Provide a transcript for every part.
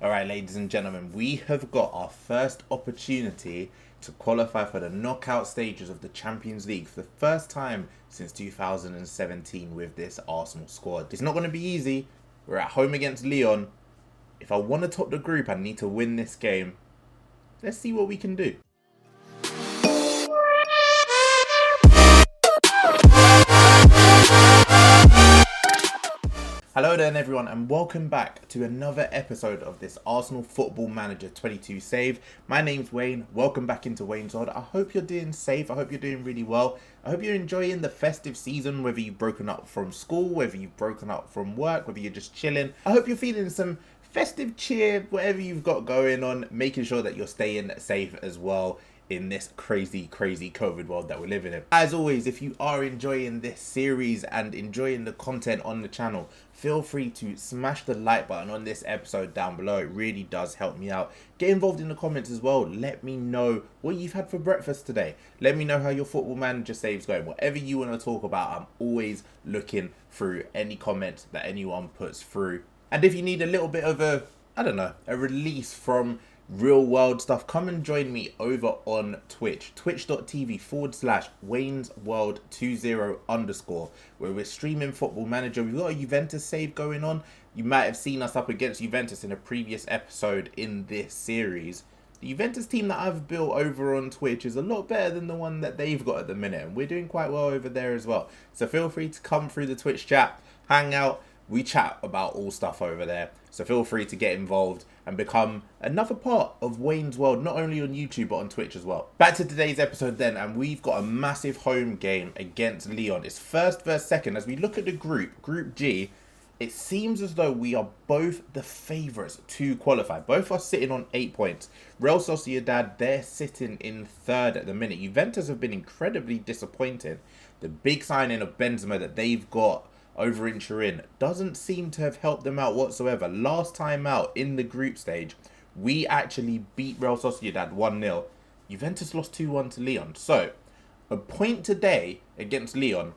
Alright, ladies and gentlemen, we have got our first opportunity to qualify for the knockout stages of the Champions League for the first time since 2017 with this Arsenal squad. It's not going to be easy. We're at home against Lyon. If I want to top the group, I need to win this game. Let's see what we can do. Hello there everyone, and welcome back to another episode of this Arsenal Football Manager 22 save. My name's Wayne. Welcome back into Wayne's World. I hope you're doing safe. I hope you're doing really well. I hope you're enjoying the festive season, whether you've broken up from school, whether you've broken up from work, whether you're just chilling. I hope you're feeling some festive cheer, whatever you've got going on, making sure that you're staying safe as well in this crazy COVID world that we're living in. As always, if you are enjoying this series and enjoying the content on the channel, feel free to smash the like button on this episode down below. It really does help me out. Get involved in the comments as well. Let me know what you've had for breakfast today. Let me know how your Football Manager save's going. Whatever you want to talk about, I'm always looking through any comments that anyone puts through. And if you need a little bit of a release from real world stuff, come and join me over on Twitch, twitch.tv/Wayne'sWorld20_, where we're streaming Football Manager. We've got a Juventus save going on. You might have seen us up against Juventus in a previous episode in this series. The Juventus team that I've built over on Twitch is a lot better than the one that they've got at the minute, and we're doing quite well over there as well. So feel free to come through the Twitch chat, hang out. We chat about all stuff over there, so feel free to get involved and become another part of Wayne's World, not only on YouTube but on Twitch as well. Back to today's episode then, and we've got a massive home game against Lyon. It's first versus second. As we look at the Group G, it seems as though we are both the favourites to qualify. Both are sitting on 8 points. Real Sociedad, they're sitting in third at the minute. Juventus have been incredibly disappointed. The big signing of Benzema that they've got over in Turin doesn't seem to have helped them out whatsoever. Last time out in the group stage, we actually beat Real Sociedad 1-0. Juventus lost 2-1 to Lyon. So, a point today against Lyon,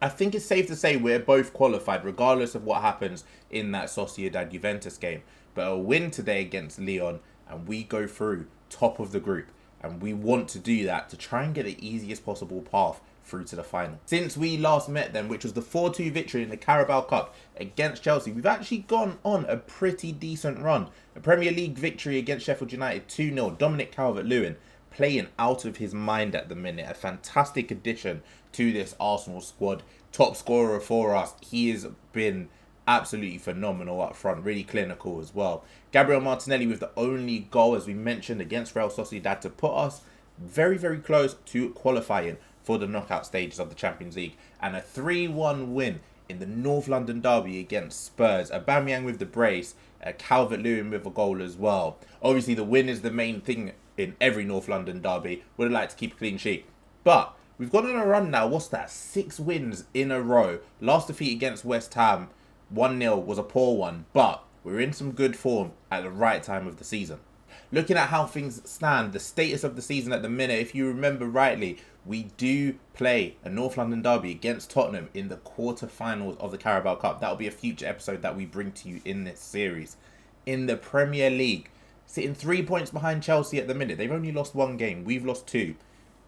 I think it's safe to say we're both qualified regardless of what happens in that Sociedad-Juventus game. But a win today against Lyon and we go through top of the group. And we want to do that to try and get the easiest possible path through to the final. Since we last met them, which was the 4-2 victory in the Carabao Cup against Chelsea, we've actually gone on a pretty decent run. A Premier League victory against Sheffield United 2-0. Dominic Calvert-Lewin playing out of his mind at the minute. A fantastic addition to this Arsenal squad. Top scorer for us. He has been absolutely phenomenal up front, really clinical as well. Gabriel Martinelli with the only goal, as we mentioned, against Real Sociedad to put us very close to qualifying for the knockout stages of the Champions League, and a 3-1 win in the North London derby against Spurs. Aubameyang with the brace, Calvert-Lewin with a goal as well. Obviously the win is the main thing in every North London derby. Would have liked to keep a clean sheet, but we've gone on a run now. What's that? 6 wins in a row. Last defeat against West Ham, 1-0, was a poor one, but we're in some good form at the right time of the season. Looking at how things stand, the status of the season at the minute, if you remember rightly, we do play a North London derby against Tottenham in the quarter-finals of the Carabao Cup. That'll be a future episode that we bring to you in this series. In the Premier League, sitting 3 points behind Chelsea at the minute. They've only lost 1 game. We've lost 2.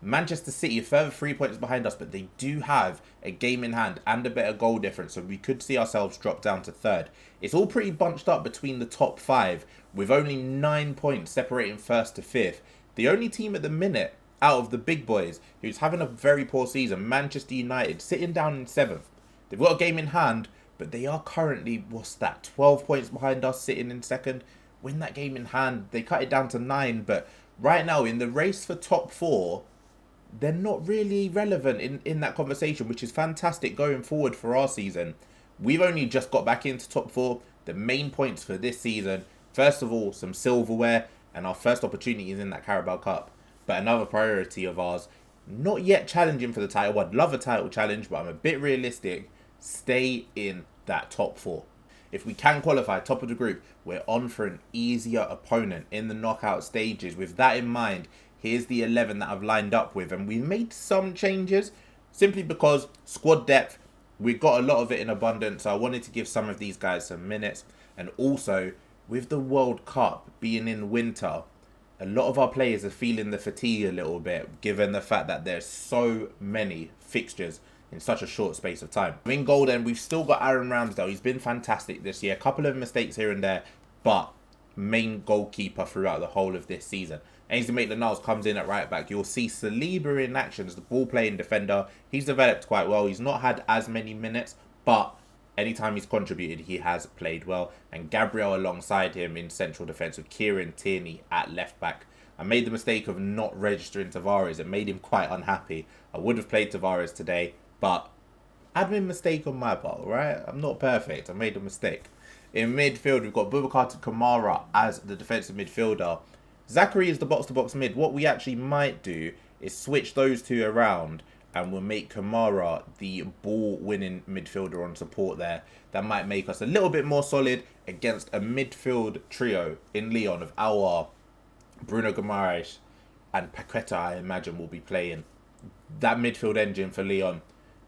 Manchester City, a further 3 points behind us, but they do have a game in hand and a better goal difference, so we could see ourselves drop down to third. It's all pretty bunched up between the top 5, with only 9 points separating first to fifth. The only team at the minute out of the big boys who's having a very poor season, Manchester United, sitting down in 7th. They've got a game in hand, but they are currently, 12 points behind us, sitting in 2nd. Win that game in hand, they cut it down to 9, but right now in the race for top 4, they're not really relevant in that conversation, which is fantastic going forward for our season. We've only just got back into top 4. The main points for this season, first of all, some silverware, and our first opportunity is in that Carabao Cup. But another priority of ours, not yet challenging for the title. I'd love a title challenge, but I'm a bit realistic. Stay in that top 4. If we can qualify top of the group, we're on for an easier opponent in the knockout stages. With that in mind, here's the 11 that I've lined up with. And we've made some changes simply because squad depth, we've got a lot of it in abundance. So I wanted to give some of these guys some minutes. And also, with the World Cup being in winter, a lot of our players are feeling the fatigue a little bit, given the fact that there's so many fixtures in such a short space of time. In goal then, we've still got Aaron Ramsdale. He's been fantastic this year. A couple of mistakes here and there, but main goalkeeper throughout the whole of this season. Ainsley Maitland-Niles comes in at right back. You'll see Saliba in action as the ball-playing defender. He's developed quite well. He's not had as many minutes, but anytime he's contributed, he has played well. And Gabriel alongside him in central defence with Kieran Tierney at left back. I made the mistake of not registering Tavares. It made him quite unhappy. I would have played Tavares today, but admin mistake on my part, right? I'm not perfect. I made a mistake. In midfield, we've got Boubacar Kamara as the defensive midfielder. Zachary is the box-to-box mid. What we actually might do is switch those two around and we'll make Kamara the ball-winning midfielder on support there. That might make us a little bit more solid against a midfield trio in Lyon of Aouar, Bruno Guimaraes and Paqueta, I imagine, will be playing. That midfield engine for Lyon,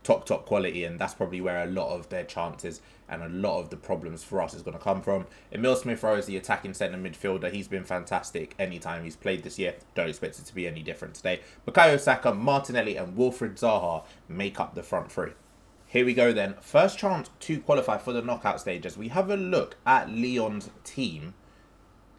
top quality, and that's probably where a lot of their chances and a lot of the problems for us is going to come from. Emile Smith-Rowe is the attacking centre midfielder. He's been fantastic anytime he's played this year. Don't expect it to be any different today. Bukayo Saka, Martinelli and Wilfried Zaha make up the front three. Here we go then. First chance to qualify for the knockout stage. As we have a look at Lyon's team,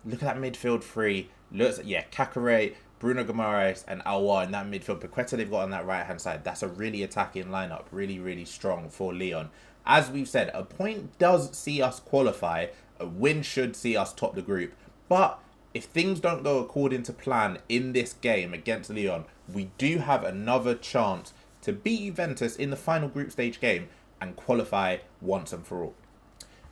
look at that midfield three. Looks, yeah, Kakare, Bruno Guimaraes and Aouar in that midfield. Paqueta they've got on that right hand side. That's a really attacking lineup. Really strong for Lyon. As we've said, a point does see us qualify. A win should see us top the group. But if things don't go according to plan in this game against Lyon, we do have another chance to beat Juventus in the final group stage game and qualify once and for all.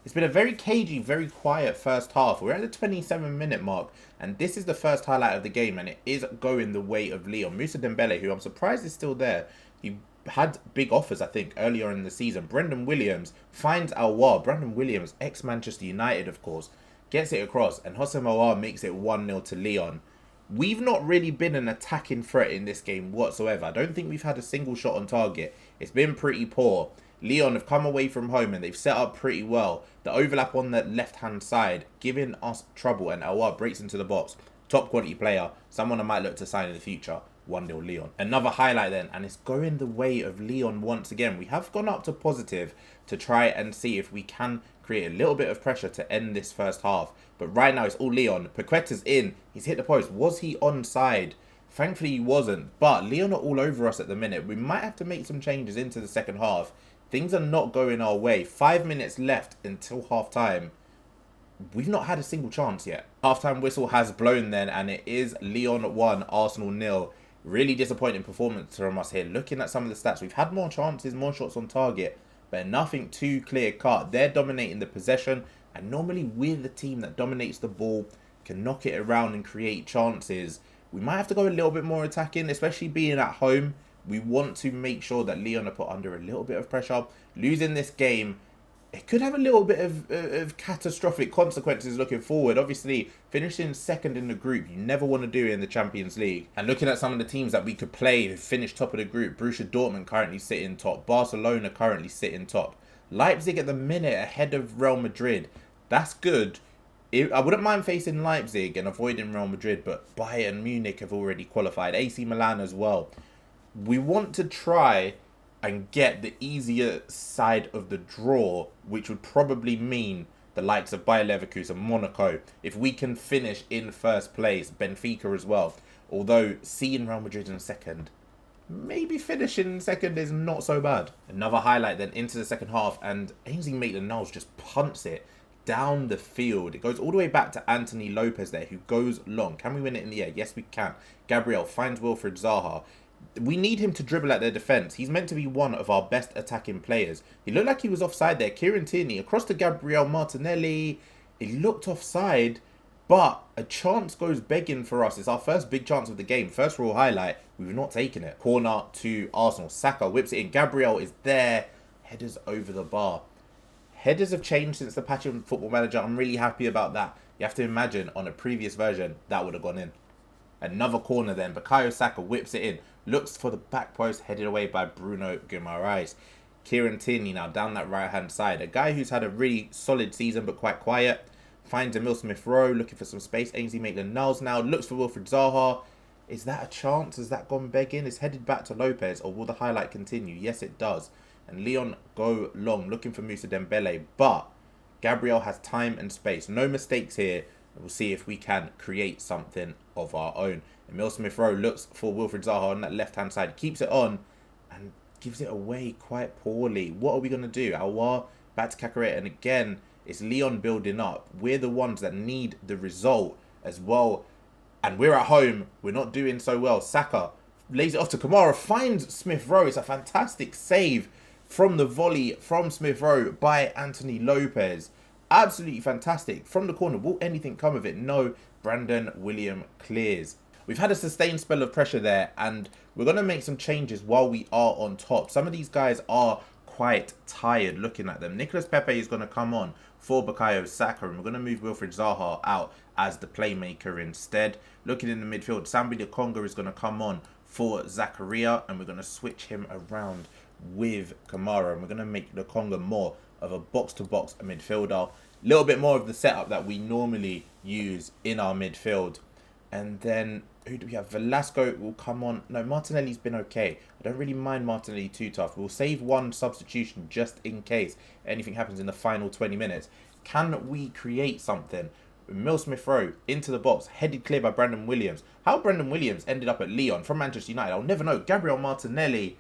It's been a very cagey, very quiet first half. We're at the 27-minute mark, and this is the first highlight of the game, and it is going the way of Lyon. Moussa Dembele, who I'm surprised is still there. He had big offers, I think, earlier in the season. Brendan Williams finds Aouar. Brendan Williams, ex-Manchester United, of course, gets it across, and Hossein Aouar makes it 1-0 to Lyon. We've not really been an attacking threat in this game whatsoever. I don't think we've had a single shot on target. It's been pretty poor. Lyon have come away from home and they've set up pretty well. The overlap on the left-hand side, giving us trouble, and Aouar breaks into the box. Top quality player, someone I might look to sign in the future. 1-0 Lyon. Another highlight then, and it's going the way of Lyon once again. We have gone up to positive to try and see if we can create a little bit of pressure to end this first half. But right now it's all Lyon. Paqueta's in. He's hit the post. Was he onside? Thankfully he wasn't. But Lyon are all over us at the minute. We might have to make some changes into the second half. Things are not going our way. 5 minutes left until half time. We've not had a single chance yet. Half-time whistle has blown then, and it is Lyon 1, Arsenal 0. Really disappointing performance from us here. Looking at some of the stats, we've had more chances, more shots on target, but nothing too clear-cut. They're dominating the possession, and normally we're the team that dominates the ball, can knock it around and create chances. We might have to go a little bit more attacking, especially being at home. We want to make sure that Lyon are put under a little bit of pressure. Losing this game, it could have a little bit of catastrophic consequences looking forward. Obviously, finishing second in the group, you never want to do it in the Champions League. And looking at some of the teams that we could play who finished top of the group, Borussia Dortmund currently sitting top. Barcelona currently sitting top. Leipzig at the minute ahead of Real Madrid. That's good. I wouldn't mind facing Leipzig and avoiding Real Madrid, but Bayern Munich have already qualified. AC Milan as well. We want to try and get the easier side of the draw, which would probably mean the likes of Bayer Leverkusen, Monaco. If we can finish in first place, Benfica as well. Although seeing Real Madrid in second, maybe finishing second is not so bad. Another highlight then into the second half, and Ainsley Maitland-Niles just punts it down the field. It goes all the way back to Anthony Lopez there, who goes long. Can we win it in the air? Yes, we can. Gabriel finds Wilfried Zaha. We need him to dribble at their defence. He's meant to be one of our best attacking players. He looked like he was offside there. Kieran Tierney across to Gabriel Martinelli. He looked offside, but a chance goes begging for us. It's our first big chance of the game. First real highlight. We've not taken it. Corner to Arsenal. Saka whips it in. Gabriel is there. Headers over the bar. Headers have changed since the patch of Football Manager. I'm really happy about that. You have to imagine on a previous version, that would have gone in. Another corner then. Bukayo Saka whips it in. Looks for the back post, headed away by Bruno Guimaraes. Kieran Tierney now down that right-hand side. A guy who's had a really solid season, but quite quiet. finds Emil Smith-Rowe, looking for some space. Ainsley Maitland-Niles now looks for Wilfried Zaha. Is that a chance? Has that gone begging? It's headed back to Lopez, or will the highlight continue? Yes, it does. And Leon go long, looking for Moussa Dembele, but Gabriel has time and space. No mistakes here. We'll see if we can create something of our own. Emil Smith-Rowe looks for Wilfried Zaha on that left-hand side, keeps it on, and gives it away quite poorly. What are we going to do? Aouar back to Caqueret, and again, it's Leon building up. We're the ones that need the result as well. And we're at home. We're not doing so well. Saka lays it off to Kamara, finds Smith-Rowe. It's a fantastic save from the volley from Smith-Rowe by Anthony Lopez. Absolutely fantastic. From the corner, will anything come of it? No. Brandon William clears. We've had a sustained spell of pressure there, and we're going to make some changes while we are on top. Some of these guys are quite tired looking at them. Nicolas Pepe is going to come on for Bukayo Saka, and we're going to move Wilfried Zaha out as the playmaker instead. Looking in the midfield, Sambi Lokonga is going to come on for Zakaria, and we're going to switch him around with Kamara, and we're going to make Lokonga more of a box-to-box midfielder. A little bit more of the setup that we normally use in our midfield. And then, who do we have? Velasco will come on. No, Martinelli's been okay. I don't really mind Martinelli too tough. We'll save one substitution just in case anything happens in the final 20 minutes. Can we create something? Emil Smith-Rowe into the box, headed clear by Brandon Williams. How Brandon Williams ended up at Lyon from Manchester United, I'll never know. Gabriel Martinelli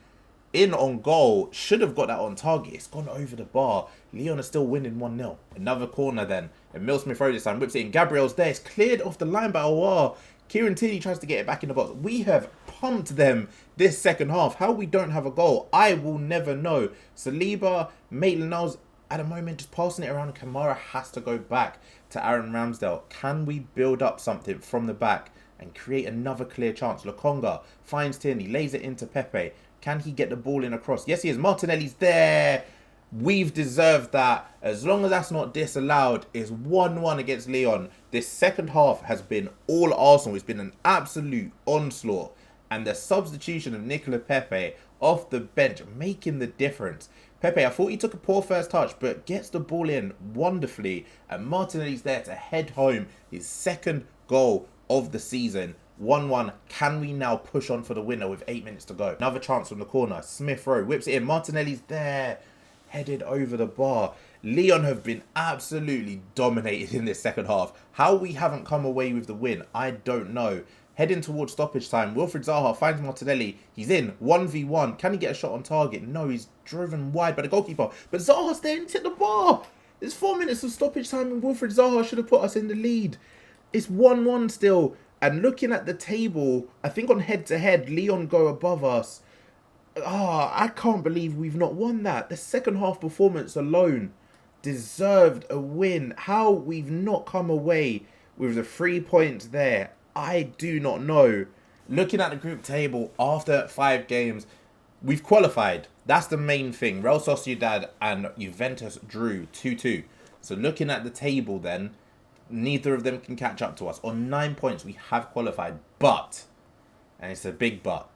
in on goal. Should have got that on target. It's gone over the bar. Lyon are still winning 1-0. Another corner then. Emil Smith-Rowe this time whips it in. Gabriel's there. It's cleared off the line by Aouar. Kieran Tierney tries to get it back in the box. We have pumped them this second half. How we don't have a goal, I will never know. Saliba, Maitland-Niles at the moment just passing it around. Kamara has to go back to Aaron Ramsdale. Can we build up something from the back and create another clear chance? Lokonga finds Tierney, lays it into Pepe. Can he get the ball in across? Yes, he is. Martinelli's there. We've deserved that. As long as that's not disallowed, it's 1-1 against Lyon. This second half has been all Arsenal. It's been an absolute onslaught. And the substitution of Nicolas Pepe off the bench making the difference. Pepe, I thought he took a poor first touch, but gets the ball in wonderfully. And Martinelli's there to head home his second goal of the season. 1-1. Can we now push on for the winner with 8 minutes to go? Another chance from the corner. Smith-Rowe whips it in. Martinelli's there. Headed over the bar. Lyon have been absolutely dominated in this second half. How we haven't come away with the win, I don't know. Heading towards stoppage time. Wilfried Zaha finds Martinelli. He's in 1v1. Can he get a shot on target? No, he's driven wide by the goalkeeper. But Zaha's there and he's hit the bar. There's 4 minutes of stoppage time and Wilfried Zaha should have put us in the lead. It's 1-1 still. And looking at the table, I think on head-to-head, Lyon go above us. I can't believe we've not won that. The second half performance alone deserved a win. How we've not come away with the 3 points there, I do not know. Looking at the group table, after 5 games, we've qualified. That's the main thing. Real Sociedad and Juventus drew 2-2. So looking at the table then, neither of them can catch up to us. On 9 points, we have qualified. But, and it's a big but,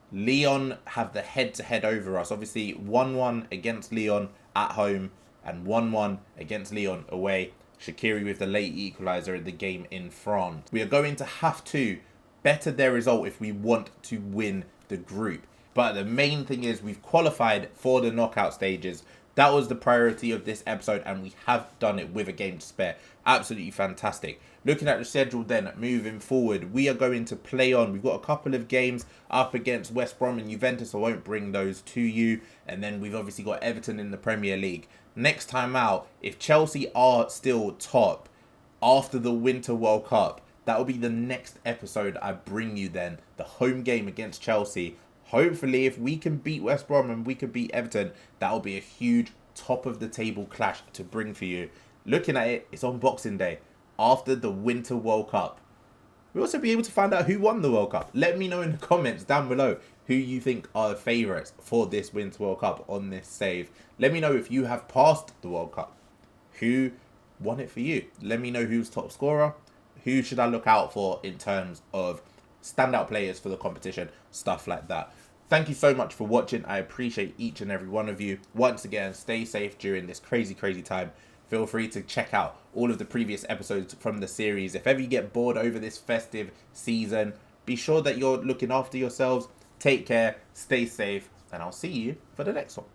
Lyon have the head-to-head over us. Obviously, 1-1 against Lyon at home and 1-1 against Lyon away. Shaqiri with the late equaliser in the game in France. We are going to have to better their result if we want to win the group. But the main thing is we've qualified for the knockout stages. That was the priority of this episode, and we have done it with a game to spare. Absolutely fantastic. Looking at the schedule then, moving forward, we are going to play on. We've got a couple of games up against West Brom and Juventus. I won't bring those to you. And then we've obviously got Everton in the Premier League. Next time out, if Chelsea are still top after the Winter World Cup, that will be the next episode I bring you then. The home game against Chelsea. Hopefully, if we can beat West Brom and we can beat Everton, that will be a huge top-of-the-table clash to bring for you. Looking at it, it's on Boxing Day, after the Winter World Cup. We'll also be able to find out who won the World Cup. Let me know in the comments down below who you think are the favourites for this Winter World Cup on this save. Let me know if you have passed the World Cup. Who won it for you? Let me know who's top scorer. Who should I look out for in terms of standout players for the competition, stuff like that. Thank you so much for watching. I appreciate each and every one of you. Once again, stay safe during this crazy time. feel free to check out all of the previous episodes from the series. If ever you get bored over this festive season, be sure that you're looking after yourselves. Take care, stay safe, and I'll see you for the next one.